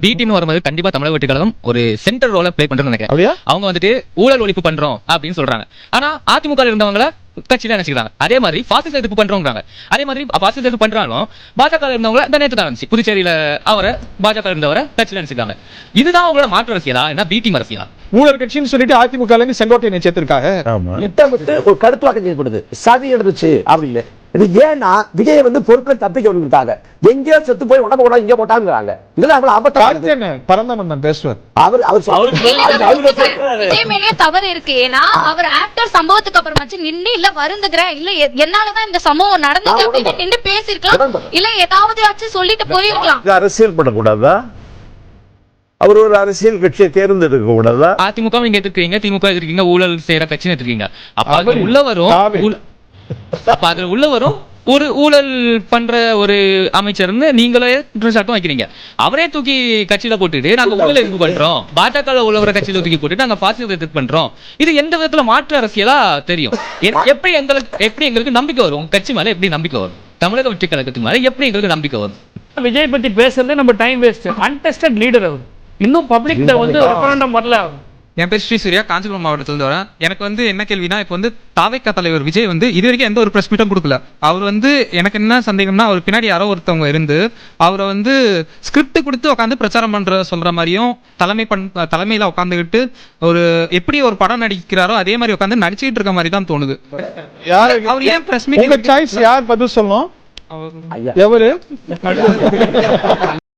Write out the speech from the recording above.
B team வரும்போது கண்டிப்பா தமிழக வெற்றி கழகம் ஒரு சென்டர் ரோல ப்ளே பண்றேன்னு நினைக்கிறேன். அவங்க வந்துட்டு ஊழல் ஒழிப்பு பண்றோம் அப்படின்னு சொல்றாங்க. ஆனா அதிமுக இருந்தவங்கள கட்சியில நினைச்சுக்கிறாங்க. அதே மாதிரி பாசிச எதிர்ப்பு பண்றோங்கிறாங்க. அதே மாதிரி பாசிச எதிர்ப்பு பண்றாலும் பாஜக இருந்தவங்கள இந்த நேற்று தான் இருந்துச்சு புதுச்சேரியில அவரை பாஜக இருந்தவரை கட்சியில நினைச்சுக்காங்க. இதுதான் அவங்களோட மாற்று அரசியலா என்ன பி டீம் அரசியலா? ஊழல் கட்சின்னு சொல்லிட்டு அதிமுக செங்கோட்டையனை சேர்த்திருக்காங்க. திட்டமிட்டு ஒரு கருத்துவாக்கம் செய்யப்படுது. சதி எடுத்துச்சு அப்படின்னு. இது ஏன்னா விஜய் பொருட்கள் தப்பிக்க விட்டாங்க. எங்கேயோ செத்து போய் உடம்பு கூட இங்க போட்டாங்கிறாங்க. இதெல்லாம் ஆபத்தான பரந்தாமன் பேசுவார். தவறு இருக்கு. ஏன்னா அவர் ஆக்டர் சம்பவத்துக்கு அப்புறமாச்சு நின்று இல்ல வருந்துகிறேன் இல்ல என்னாலதான் இந்த சம்பவம் நடந்தது அப்படின்னு நின்று பேசிருக்கலாம். இல்ல ஏதாவது சொல்லிட்டு போயிருக்கலாம். அரசியல் பண்ணக்கூடாதா? அவர் ஒரு அரசியல் கட்சியை தேர்ந்தெடுக்க கூடாதா? அதிமுக நீங்க எதிர்க்கிறீங்க, திமுக எதிர்க்கீங்க, ஊழல் செய்யற கட்சின்னு எதிர்க்கீங்க. அப்ப அது உள்ள வரும் ஒரு ஊழல் பண்ற ஒரு அமைச்சர் நீங்களே குற்றச்சாட்டும் வைக்கிறீங்க. அவரே தூக்கி கட்சியில போட்டுட்டு நாங்க ஊழல் எதிர்ப்பு பண்றோம், பாஜக உள்ளவரை கட்சியில தூக்கி போட்டுட்டு நாங்க பாசிச எதிர்ப்பு பண்றோம். இது எந்த விதத்துல மாற்று அரசியலா தெரியும்? எப்படி எங்களுக்கு நம்பிக்கை வரும்? கட்சி மேல எப்படி நம்பிக்கை வரும்? தமிழக வெற்றி கழகத்துக்கு மேல எப்படி எங்களுக்கு நம்பிக்கை வரும்? விஜய் பத்தி பேசுறது நம்ம டைம் வேஸ்ட். அன்டெஸ்டட் லீடர் அவர். இன்னும் பப்ளிக்ல ரெஃபரண்டம் வரல. என் பேர் ஸ்ரீ சூர்யா, காஞ்சிபுரம் மாவட்டத்திலிருந்து வரேன். எனக்கு என்ன கேள்வினா, இப்போ தாவேக்கா தலைவர் விஜய் இது வரைக்கும் எந்த ஒரு பிரஸ் மீட்டும் கொடுக்கல. அவர் எனக்கு என்ன சந்தேகம்னா, அவர் பின்னாடி யாரோ ஒருத்தவங்க இருந்து அவரை ஸ்கிரிப்ட் கொடுத்து உட்காந்து பிரச்சாரம் சொல்ற மாதிரியும் தலைமையில உட்காந்துக்கிட்டு ஒரு எப்படி ஒரு படம் நடிக்கிறாரோ அதே மாதிரி உட்காந்து நடிச்சுக்கிட்டு இருக்க மாதிரி தான் தோணுது. அவர் ஏன் பிரஸ் மீட் யார் பதில் சொல்லணும்?